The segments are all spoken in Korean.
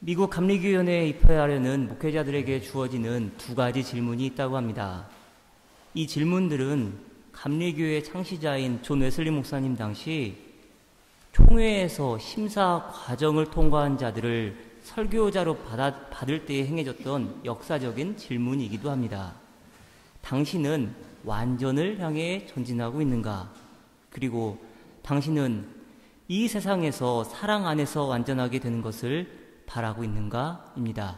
미국 감리교연회에 입회하려는 목회자들에게 주어지는 두 가지 질문이 있다고 합니다. 이 질문들은 감리교의 창시자인 존 웨슬리 목사님 당시 총회에서 심사 과정을 통과한 자들을 설교자로 받을 때에 행해졌던 역사적인 질문이기도 합니다. 당신은 완전을 향해 전진하고 있는가? 그리고 당신은 이 세상에서 사랑 안에서 완전하게 되는 것을 바라고 있는가? 입니다.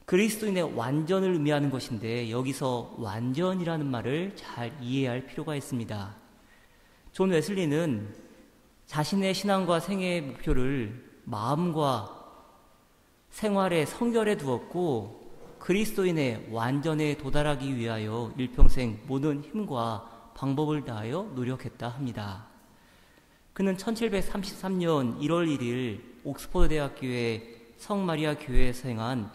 그리스도인의 완전을 의미하는 것인데 여기서 완전이라는 말을 잘 이해할 필요가 있습니다. 존 웨슬리는 자신의 신앙과 생애의 목표를 마음과 생활의 성결에 두었고 그리스도인의 완전에 도달하기 위하여 일평생 모든 힘과 방법을 다하여 노력했다 합니다. 그는 1733년 1월 1일 옥스퍼드 대학교의 성마리아 교회에서 행한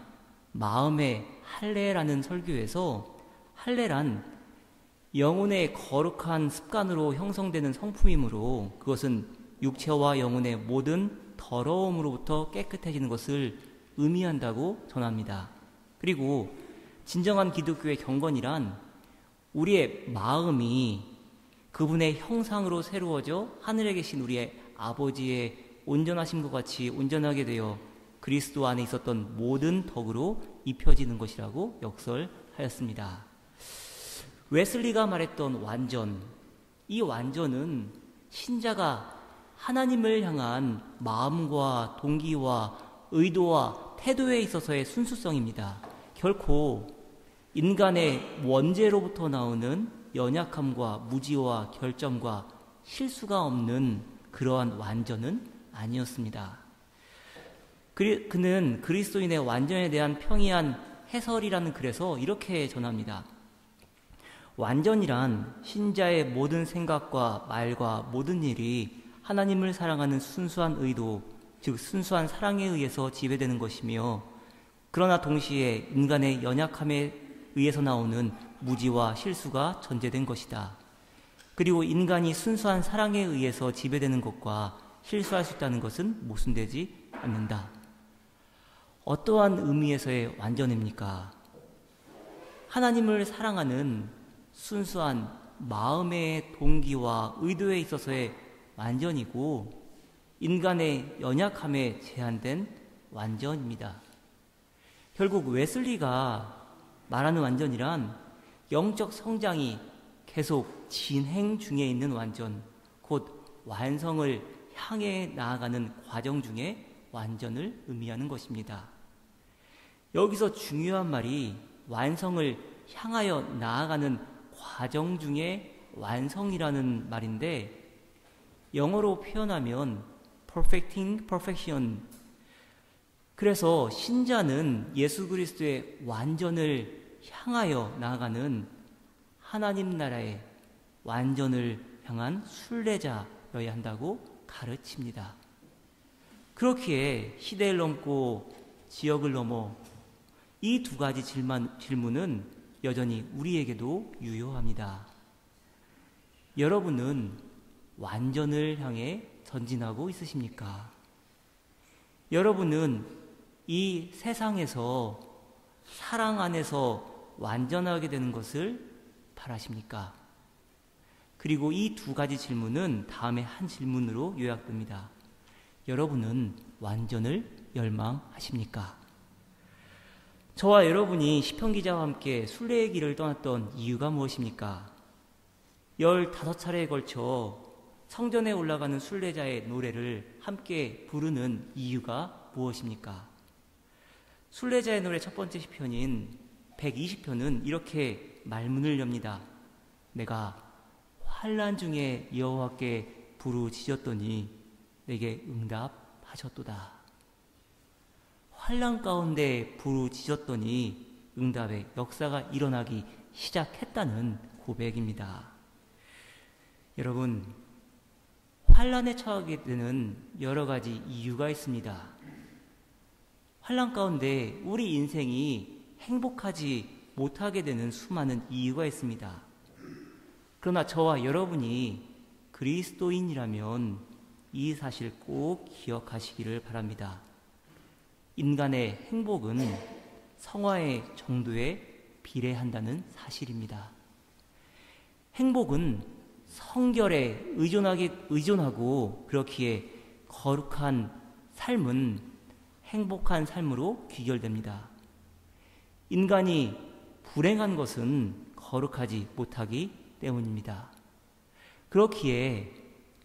마음의 할례라는 설교에서 할례란 영혼의 거룩한 습관으로 형성되는 성품이므로 그것은 육체와 영혼의 모든 더러움으로부터 깨끗해지는 것을 의미한다고 전합니다. 그리고 진정한 기독교의 경건이란 우리의 마음이 그분의 형상으로 새로워져 하늘에 계신 우리의 아버지의 온전하심과 같이 온전하게 되어 그리스도 안에 있었던 모든 덕으로 입혀지는 것이라고 역설하였습니다. 웨슬리가 말했던 완전, 이 완전은 신자가 하나님을 향한 마음과 동기와 의도와 태도에 있어서의 순수성입니다. 결코 인간의 원죄로부터 나오는 연약함과 무지와 결점과 실수가 없는 그러한 완전은 아니었습니다. 그는 그리스도인의 완전에 대한 평이한 해설이라는 글에서 이렇게 전합니다. 완전이란 신자의 모든 생각과 말과 모든 일이 하나님을 사랑하는 순수한 의도, 즉 순수한 사랑에 의해서 지배되는 것이며 그러나 동시에 인간의 연약함에 의해서 나오는 무지와 실수가 전제된 것이다. 그리고 인간이 순수한 사랑에 의해서 지배되는 것과 실수할 수 있다는 것은 모순되지 않는다. 어떠한 의미에서의 완전입니까? 하나님을 사랑하는 순수한 마음의 동기와 의도에 있어서의 완전이고 인간의 연약함에 제한된 완전입니다. 결국 웨슬리가 말하는 완전이란 영적 성장이 계속 진행 중에 있는 완전, 곧 완성을 향해 나아가는 과정 중에 완전을 의미하는 것입니다. 여기서 중요한 말이 완성을 향하여 나아가는 과정 중에 완성이라는 말인데 영어로 표현하면 perfecting perfection. 그래서 신자는 예수 그리스도의 완전을 향하여 나아가는 하나님 나라의 완전을 향한 순례자여야 한다고 가르칩니다. 그렇기에 시대를 넘고 지역을 넘어 이 두 가지 질문은 여전히 우리에게도 유효합니다. 여러분은 완전을 향해 전진하고 있으십니까? 여러분은 이 세상에서 사랑 안에서 완전하게 되는 것을 바라십니까? 그리고 이 두 가지 질문은 다음에 한 질문으로 요약됩니다. 여러분은 완전을 열망하십니까? 저와 여러분이 시편 기자와 함께 순례의 길을 떠났던 이유가 무엇입니까? 15차례에 걸쳐 성전에 올라가는 순례자의 노래를 함께 부르는 이유가 무엇입니까? 순례자의 노래 첫 번째 시편인 120편은 이렇게 말문을 엽니다. 내가 환난 중에 여호와께 부르짖었더니 내게 응답하셨도다. 환난 가운데 부르짖었더니 응답의 역사가 일어나기 시작했다는 고백입니다. 여러분, 환난에 처하게 되는 여러 가지 이유가 있습니다. 환난 가운데 우리 인생이 행복하지 못하게 되는 수많은 이유가 있습니다. 그러나 저와 여러분이 그리스도인이라면 이 사실 꼭 기억하시기를 바랍니다. 인간의 행복은 성화의 정도에 비례한다는 사실입니다. 행복은 성결에 의존하고 그렇기에 거룩한 삶은 행복한 삶으로 귀결됩니다. 인간이 불행한 것은 거룩하지 못하기 때문입니다. 그렇기에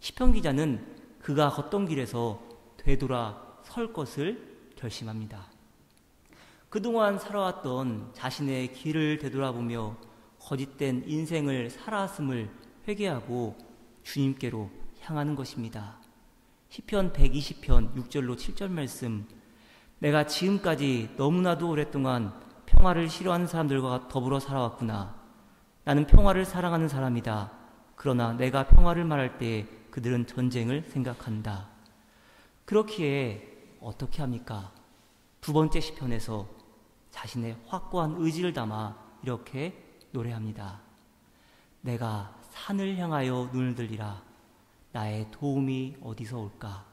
시편 기자는 그가 걷던 길에서 되돌아 설 것을 결심합니다. 그동안 살아왔던 자신의 길을 되돌아보며 거짓된 인생을 살아왔음을 회개하고 주님께로 향하는 것입니다. 시편 120편 6절로 7절 말씀, 내가 지금까지 너무나도 오랫동안 평화를 싫어하는 사람들과 더불어 살아왔구나. 나는 평화를 사랑하는 사람이다. 그러나 내가 평화를 말할 때 그들은 전쟁을 생각한다. 그렇기에 어떻게 합니까? 두 번째 시편에서 자신의 확고한 의지를 담아 이렇게 노래합니다. 내가 산을 향하여 눈을 들리라. 나의 도움이 어디서 올까?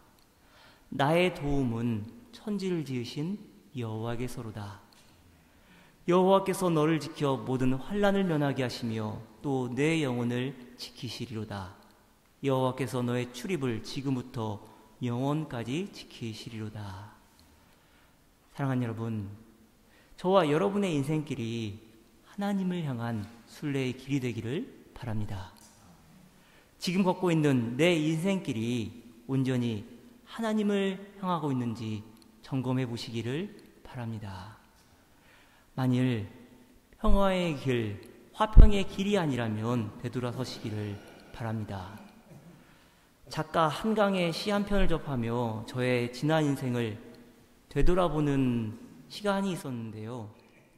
나의 도움은 천지를 지으신 여호와께서로다. 여호와께서 너를 지켜 모든 환난을 면하게 하시며 또 내 영혼을 지키시리로다. 여호와께서 너의 출입을 지금부터 영원까지 지키시리로다. 사랑하는 여러분, 저와 여러분의 인생길이 하나님을 향한 순례의 길이 되기를 바랍니다. 지금 걷고 있는 내 인생길이 온전히 하나님을 향하고 있는지 점검해 보시기를 바랍니다. 만일 평화의 길, 화평의 길이 아니라면 되돌아서시기를 바랍니다. 작가 한강의 시 한 편을 접하며 저의 지난 인생을 되돌아보는 시간이 있었는데요.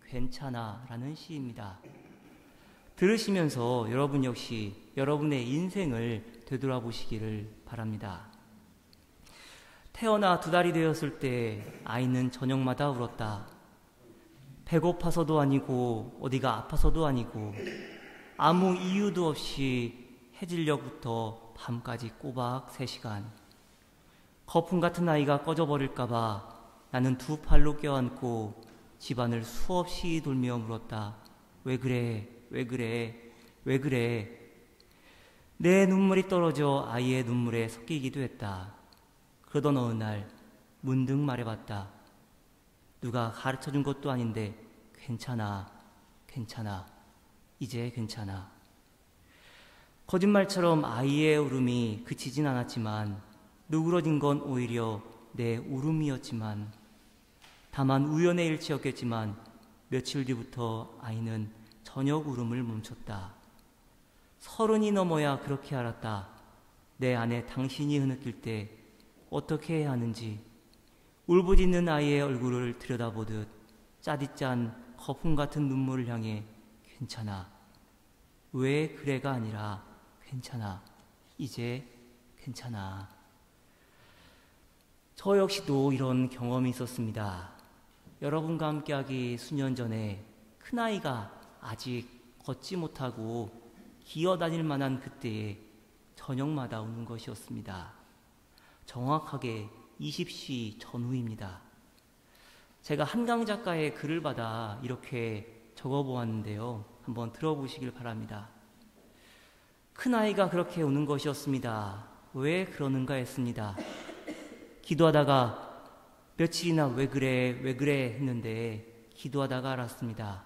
괜찮아 라는 시입니다. 들으시면서 여러분 역시 여러분의 인생을 되돌아보시기를 바랍니다. 태어나 2달이 되었을 때 아이는 저녁마다 울었다. 배고파서도 아니고 어디가 아파서도 아니고 아무 이유도 없이 해질녘부터 밤까지 꼬박 3시간. 거품 같은 아이가 꺼져버릴까봐 나는 2 팔로 껴안고 집안을 수없이 돌며 물었다. 왜 그래? 왜 그래? 왜 그래? 내 눈물이 떨어져 아이의 눈물에 섞이기도 했다. 그러던 어느 날 문득 말해봤다. 누가 가르쳐준 것도 아닌데 괜찮아, 괜찮아, 이제 괜찮아. 거짓말처럼 아이의 울음이 그치진 않았지만 누그러진 건 오히려 내 울음이었지만 다만 우연의 일치였겠지만 며칠 뒤부터 아이는 저녁 울음을 멈췄다. 30이 넘어야 그렇게 알았다. 내 안에 당신이 흐느낄 때 어떻게 해야 하는지. 울부짖는 아이의 얼굴을 들여다보듯 짜디짠 거품 같은 눈물을 향해 괜찮아. 왜 그래가 아니라 괜찮아. 이제 괜찮아. 저 역시도 이런 경험이 있었습니다. 여러분과 함께하기 수년 전에 큰아이가 아직 걷지 못하고 기어다닐 만한 그때에 저녁마다 우는 것이었습니다. 정확하게 20시 전후입니다. 제가 한강 작가의 글을 받아 이렇게 적어보았는데요. 한번 들어보시길 바랍니다. 큰아이가 그렇게 우는 것이었습니다. 왜 그러는가 했습니다. 기도하다가 며칠이나 왜 그래 왜 그래 했는데 기도하다가 알았습니다.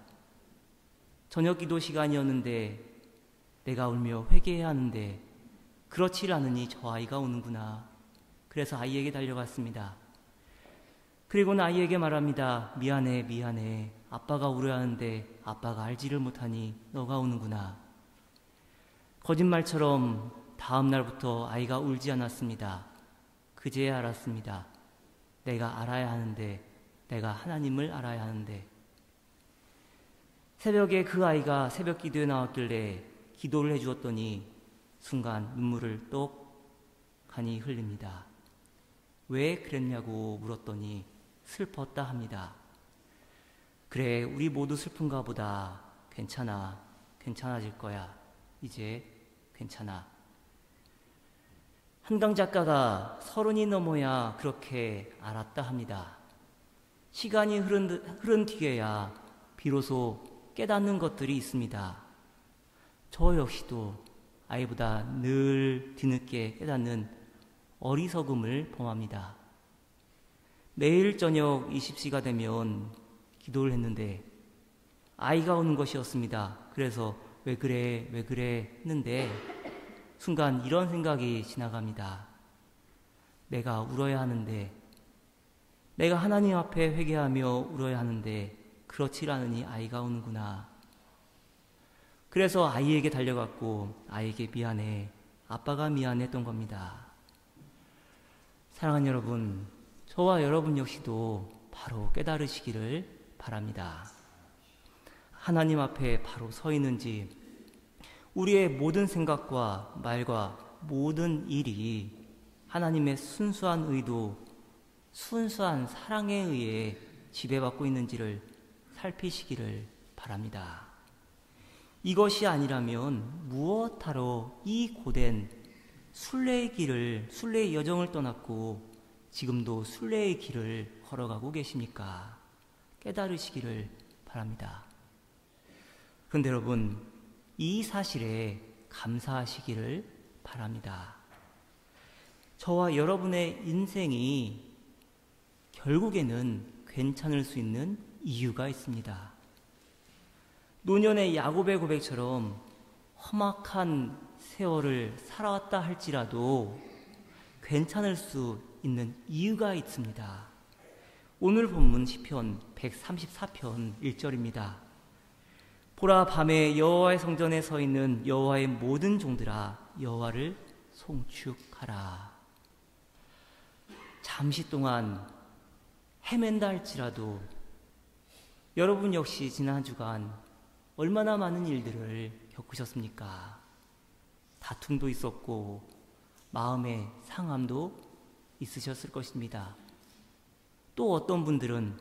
저녁 기도 시간이었는데 내가 울며 회개해야 하는데 그렇지 않으니 저 아이가 우는구나. 그래서 아이에게 달려갔습니다. 그리고는 아이에게 말합니다. 미안해 미안해. 아빠가 울어야 하는데 아빠가 알지를 못하니 너가 우는구나. 거짓말처럼 다음 날부터 아이가 울지 않았습니다. 그제야 알았습니다. 내가 알아야 하는데, 내가 하나님을 알아야 하는데. 새벽에 그 아이가 새벽 기도에 나왔길래 기도를 해주었더니 순간 눈물을 똑하니 흘립니다. 왜 그랬냐고 물었더니 슬펐다 합니다. 그래, 우리 모두 슬픈가 보다. 괜찮아, 괜찮아질 거야. 이제 괜찮아. 한강 작가가 30이 넘어야 그렇게 알았다 합니다. 시간이 흐른 뒤에야 비로소 깨닫는 것들이 있습니다. 저 역시도 아이보다 늘 뒤늦게 깨닫는 어리석음을 범합니다. 매일 저녁 20시가 되면 기도를 했는데 아이가 우는 것이었습니다. 그래서 왜 그래 했는데 순간 이런 생각이 지나갑니다. 내가 울어야 하는데, 내가 하나님 앞에 회개하며 울어야 하는데 그렇지 않으니 아이가 우는구나. 그래서 아이에게 달려갔고 아이에게 미안해, 아빠가 미안했던 겁니다. 사랑하는 여러분, 저와 여러분 역시도 바로 깨달으시기를 바랍니다. 하나님 앞에 바로 서 있는지, 우리의 모든 생각과 말과 모든 일이 하나님의 순수한 의도, 순수한 사랑에 의해 지배받고 있는지를 살피시기를 바랍니다. 이것이 아니라면 무엇하러 이 고된 순례의 길을, 순례의 여정을 떠났고 지금도 순례의 길을 걸어가고 계십니까? 깨달으시기를 바랍니다. 그런데 여러분, 이 사실에 감사하시기를 바랍니다. 저와 여러분의 인생이 결국에는 괜찮을 수 있는 이유가 있습니다. 노년의 야곱의 고백처럼 험악한 세월을 살아왔다 할지라도 괜찮을 수 있는 이유가 있습니다. 오늘 본문 시편 134편 1절입니다. 보라, 밤에 여호와의 성전에 서 있는 여호와의 모든 종들아, 여호와를 송축하라. 잠시 동안 헤맨다 할지라도 여러분 역시 지난 한 주간 얼마나 많은 일들을 겪으셨습니까? 다툼도 있었고 마음의 상함도 있으셨을 것입니다. 또 어떤 분들은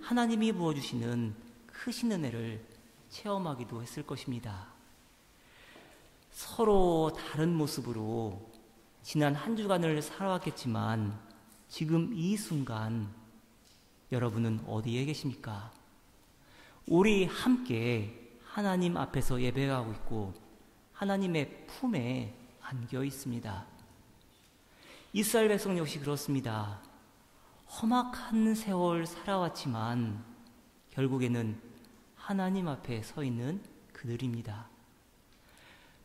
하나님이 부어주시는 크신 은혜를 체험하기도 했을 것입니다. 서로 다른 모습으로 지난 한 주간을 살아왔겠지만 지금 이 순간 여러분은 어디에 계십니까? 우리 함께 하나님 앞에서 예배하고 있고 하나님의 품에 안겨 있습니다. 이스라엘 백성 역시 그렇습니다. 험악한 세월 살아왔지만 결국에는 하나님 앞에 서 있는 그들입니다.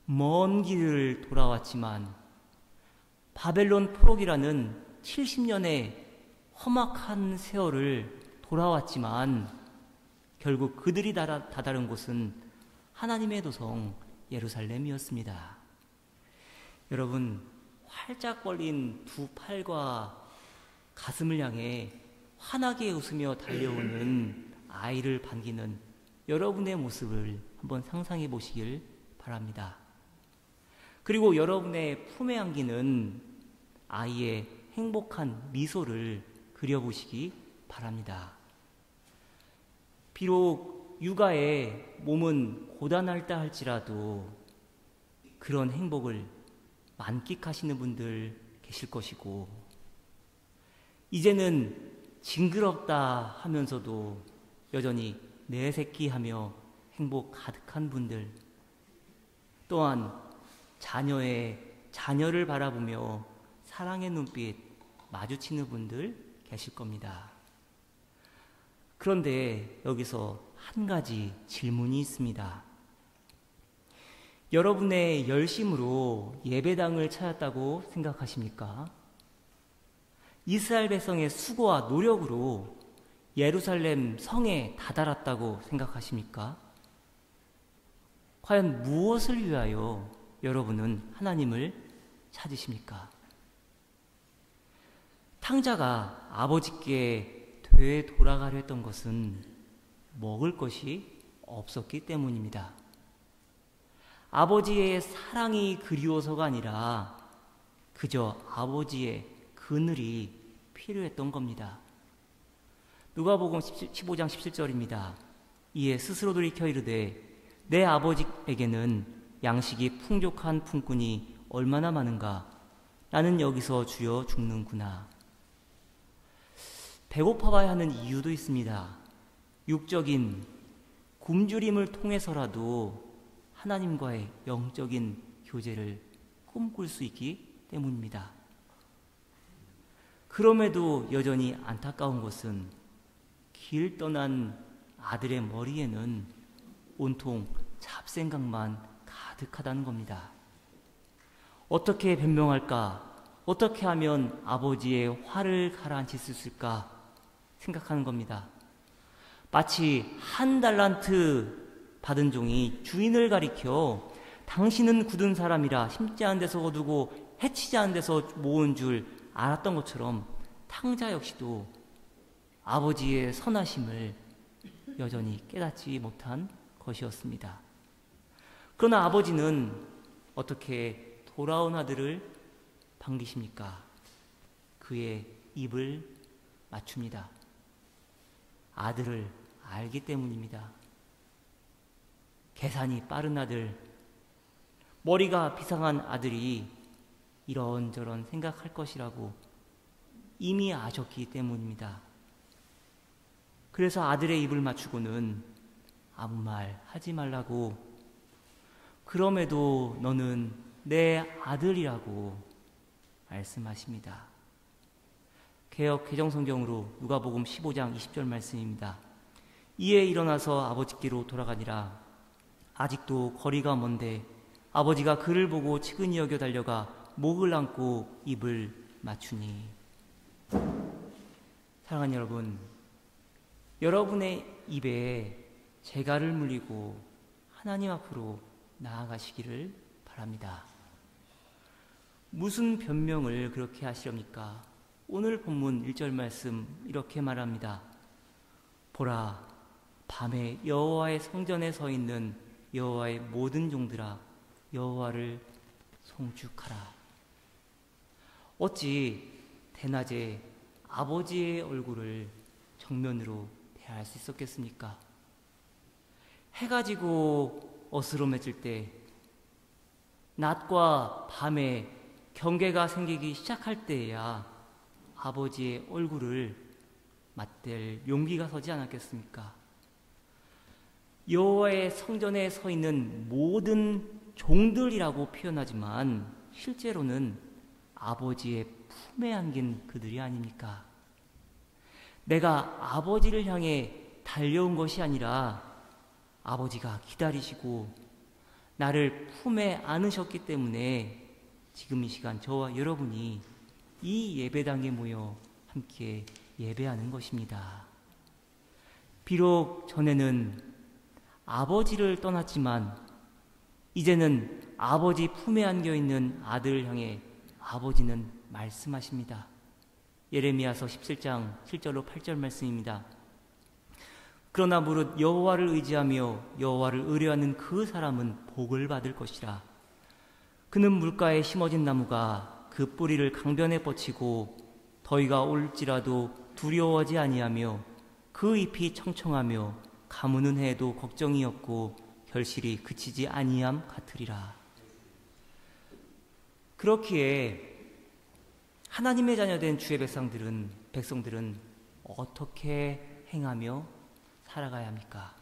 먼 길을 돌아왔지만 바벨론 포로기라는 70년의 험악한 세월을 돌아왔지만 결국 그들이 다다른 곳은 하나님의 도성 예루살렘이었습니다. 여러분, 활짝 벌린 두 팔과 가슴을 향해 환하게 웃으며 달려오는 아이를 반기는 여러분의 모습을 한번 상상해 보시길 바랍니다. 그리고 여러분의 품에 안기는 아이의 행복한 미소를 그려보시기 바랍니다. 비록 육아에 몸은 고단할다 할지라도 그런 행복을 만끽하시는 분들 계실 것이고, 이제는 징그럽다 하면서도 여전히 내 새끼 하며 행복 가득한 분들, 또한 자녀를 바라보며 사랑의 눈빛 마주치는 분들 계실 겁니다. 그런데 여기서 한 가지 질문이 있습니다. 여러분의 열심으로 예배당을 찾았다고 생각하십니까? 이스라엘 백성의 수고와 노력으로 예루살렘 성에 다다랐다고 생각하십니까? 과연 무엇을 위하여 여러분은 하나님을 찾으십니까? 탕자가 아버지께 되돌아가려 했던 것은 먹을 것이 없었기 때문입니다. 아버지의 사랑이 그리워서가 아니라 그저 아버지의 그늘이 필요했던 겁니다. 누가복음 15장 17절입니다. 이에 스스로 돌이켜 이르되 내 아버지에게는 양식이 풍족한 품꾼이 얼마나 많은가. 나는 여기서 주여 죽는구나. 배고파봐야 하는 이유도 있습니다. 육적인 굶주림을 통해서라도 하나님과의 영적인 교제를 꿈꿀 수 있기 때문입니다. 그럼에도 여전히 안타까운 것은 길 떠난 아들의 머리에는 온통 잡생각만 가득하다는 겁니다. 어떻게 변명할까? 어떻게 하면 아버지의 화를 가라앉힐 수 있을까 생각하는 겁니다. 마치 한 달란트 받은 종이 주인을 가리켜 당신은 굳은 사람이라 심지 않은 데서 거두고 해치지 않은 데서 모은 줄 알았던 것처럼 탕자 역시도 아버지의 선하심을 여전히 깨닫지 못한 것이었습니다. 그러나 아버지는 어떻게 돌아온 아들을 반기십니까? 그의 입을 맞춥니다. 아들을 알기 때문입니다. 계산이 빠른 아들, 머리가 비상한 아들이 이런저런 생각할 것이라고 이미 아셨기 때문입니다. 그래서 아들의 입을 맞추고는 아무 말 하지 말라고, 그럼에도 너는 내 아들이라고 말씀하십니다. 개역 개정성경으로 누가복음 15장 20절 말씀입니다. 이에 일어나서 아버지께로 돌아가니라. 아직도 거리가 먼데 아버지가 그를 보고 측은히 여겨 달려가 목을 안고 입을 맞추니. 사랑하는 여러분, 여러분의 입에 재갈을 물리고 하나님 앞으로 나아가시기를 바랍니다. 무슨 변명을 그렇게 하시렵니까? 오늘 본문 1절 말씀 이렇게 말합니다. 보라, 밤에 여호와의 성전에 서 있는 여호와의 모든 종들아, 여호와를 송축하라. 어찌 대낮에 아버지의 얼굴을 정면으로 대할 수 있었겠습니까? 해가 지고 어스름해질 때, 낮과 밤에 경계가 생기기 시작할 때에야 아버지의 얼굴을 맞댈 용기가 서지 않았겠습니까? 여호와의 성전에 서 있는 모든 종들이라고 표현하지만 실제로는 아버지의 품에 안긴 그들이 아닙니까? 내가 아버지를 향해 달려온 것이 아니라 아버지가 기다리시고 나를 품에 안으셨기 때문에 지금 이 시간 저와 여러분이 이 예배당에 모여 함께 예배하는 것입니다. 비록 전에는 아버지를 떠났지만 이제는 아버지 품에 안겨있는 아들을 향해 아버지는 말씀하십니다. 예레미야서 17장 7절로 8절 말씀입니다. 그러나 무릇 여호와를 의지하며 여호와를 의뢰하는 그 사람은 복을 받을 것이라. 그는 물가에 심어진 나무가 그 뿌리를 강변에 뻗치고 더위가 올지라도 두려워하지 아니하며 그 잎이 청청하며 가무는 해에도 걱정이 없고 결실이 그치지 아니함 같으리라. 그렇기에 하나님의 자녀된 주의 백성들은 어떻게 행하며 살아가야 합니까?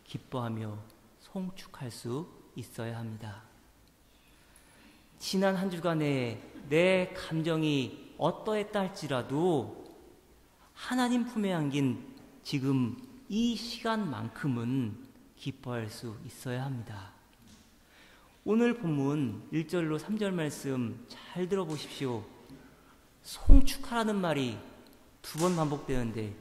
기뻐하며 송축할 수 있어야 합니다. 지난 한 주간에 내 감정이 어떠했다 할지라도 하나님 품에 안긴 지금 이 시간만큼은 기뻐할 수 있어야 합니다. 오늘 본문 1절로 3절 말씀 잘 들어보십시오. 송축하라는 말이 2번 반복되는데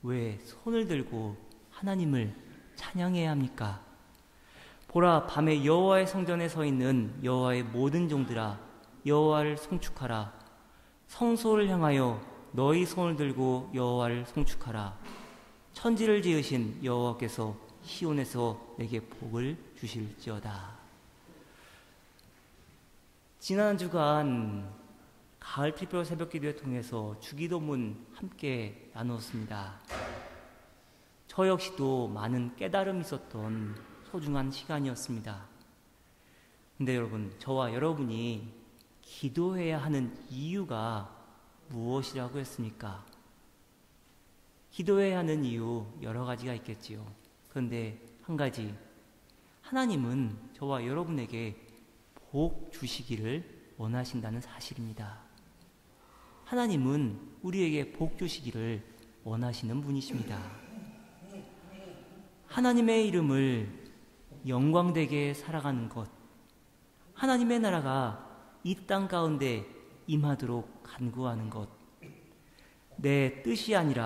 왜 손을 들고 하나님을 찬양해야 합니까? 보라, 밤에 여호와의 성전에 서 있는 여호와의 모든 종들아, 여호와를 송축하라. 성소를 향하여 너희 손을 들고 여호와를 송축하라. 천지를 지으신 여호와께서 시온에서 내게 복을 주실지어다. 지난 주간 가을 특별 새벽 기도회 통해서 주기도문 함께 나누었습니다. 저 역시도 많은 깨달음이 있었던 소중한 시간이었습니다. 근데 여러분, 저와 여러분이 기도해야 하는 이유가 무엇이라고 했습니까? 기도해야 하는 이유 여러 가지가 있겠지요. 그런데 한 가지, 하나님은 저와 여러분에게 복 주시기를 원하신다는 사실입니다. 하나님은 우리에게 복 주시기를 원하시는 분이십니다. 하나님의 이름을 영광되게 살아가는 것, 하나님의 나라가 이 땅 가운데 임하도록 간구하는 것, 내 뜻이 아닌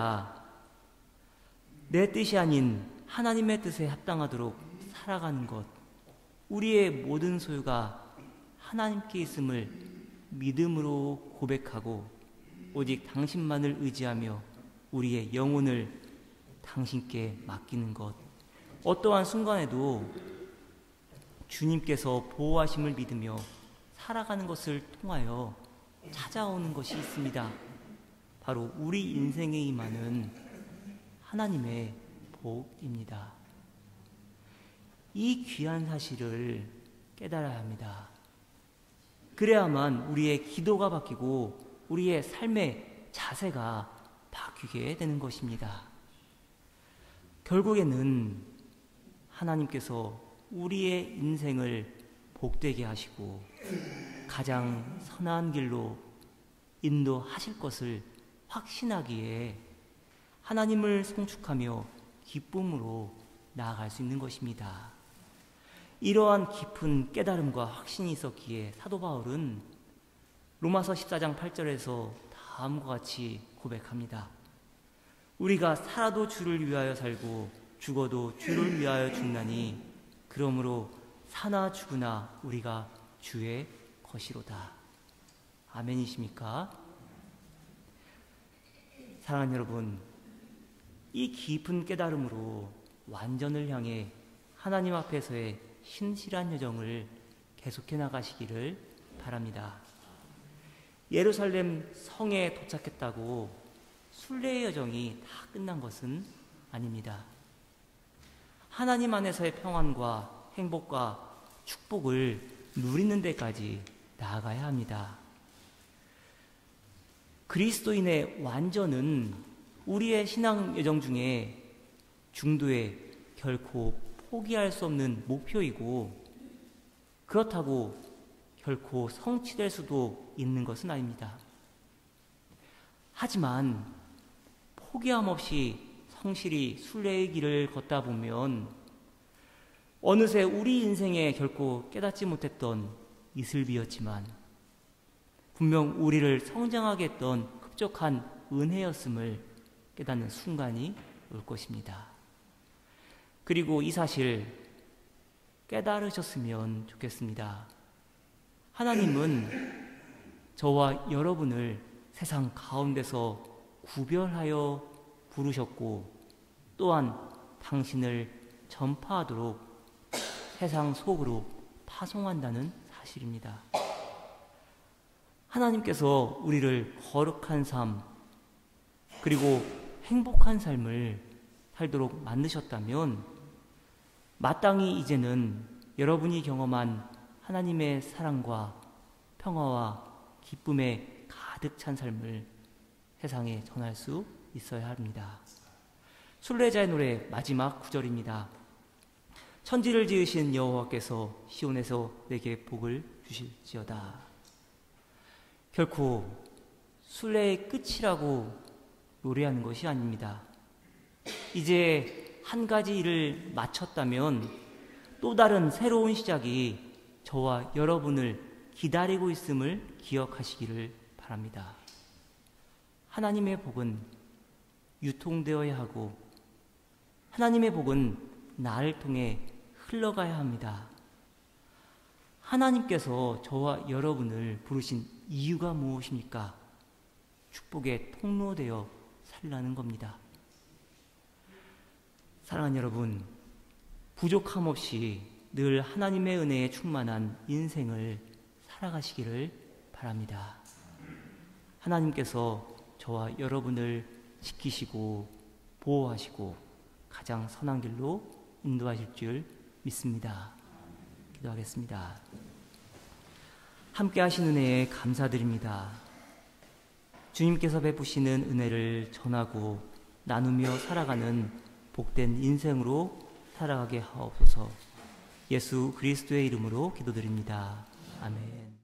하나님의 뜻에 합당하도록 살아가는 것, 우리의 모든 소유가 하나님께 있음을 믿음으로 고백하고 오직 당신만을 의지하며 우리의 영혼을 당신께 맡기는 것, 어떠한 순간에도 주님께서 보호하심을 믿으며 살아가는 것을 통하여 찾아오는 것이 있습니다. 바로 우리 인생에 임하는 하나님의 복입니다. 이 귀한 사실을 깨달아야 합니다. 그래야만 우리의 기도가 바뀌고 우리의 삶의 자세가 바뀌게 되는 것입니다. 결국에는 하나님께서 우리의 인생을 복되게 하시고 가장 선한 길로 인도하실 것을 확신하기에 하나님을 송축하며 기쁨으로 나아갈 수 있는 것입니다. 이러한 깊은 깨달음과 확신이 있었기에 사도 바울은 로마서 14장 8절에서 다음과 같이 고백합니다. 우리가 살아도 주를 위하여 살고 죽어도 주를 위하여 죽나니 그러므로 사나 죽으나 우리가 주의 것이로다. 아멘이십니까? 사랑하는 여러분, 이 깊은 깨달음으로 완전을 향해 하나님 앞에서의 신실한 여정을 계속해 나가시기를 바랍니다. 예루살렘 성에 도착했다고 순례의 여정이 다 끝난 것은 아닙니다. 하나님 안에서의 평안과 행복과 축복을 누리는 데까지 나아가야 합니다. 그리스도인의 완전은 우리의 신앙 여정 중에 중도에 결코 포기할 수 없는 목표이고 그렇다고 결코 성취될 수도 있는 것은 아닙니다. 하지만 포기함 없이 성실히 순례의 길을 걷다 보면 어느새 우리 인생에 결코 깨닫지 못했던 이슬비였지만 분명 우리를 성장하게 했던 흡족한 은혜였음을 깨닫는 순간이 올 것입니다. 그리고 이 사실 깨달으셨으면 좋겠습니다. 하나님은 저와 여러분을 세상 가운데서 구별하여 부르셨고 또한 당신을 전파하도록 세상 속으로 파송한다는 사실입니다. 하나님께서 우리를 거룩한 삶 그리고 행복한 삶을 살도록 만드셨다면 마땅히 이제는 여러분이 경험한 하나님의 사랑과 평화와 기쁨에 가득 찬 삶을 세상에 전할 수 있어야 합니다. 순례자의 노래 마지막 구절입니다. 천지를 지으신 여호와께서 시온에서 내게 복을 주실지어다. 결코 순례의 끝이라고 노래하는 것이 아닙니다. 이제 한 가지 일을 마쳤다면 또 다른 새로운 시작이 저와 여러분을 기다리고 있음을 기억하시기를 바랍니다. 하나님의 복은 유통되어야 하고 하나님의 복은 나를 통해 흘러가야 합니다. 하나님께서 저와 여러분을 부르신 이유가 무엇입니까? 축복의 통로되어 살라는 겁니다. 사랑하는 여러분, 부족함 없이 늘 하나님의 은혜에 충만한 인생을 살아가시기를 바랍니다. 하나님께서 저와 여러분을 지키시고 보호하시고 가장 선한 길로 인도하실 줄 믿습니다. 기도하겠습니다. 함께 하신 은혜에 감사드립니다. 주님께서 베푸시는 은혜를 전하고 나누며 살아가는 복된 인생으로 살아가게 하옵소서. 예수 그리스도의 이름으로 기도드립니다. 아멘.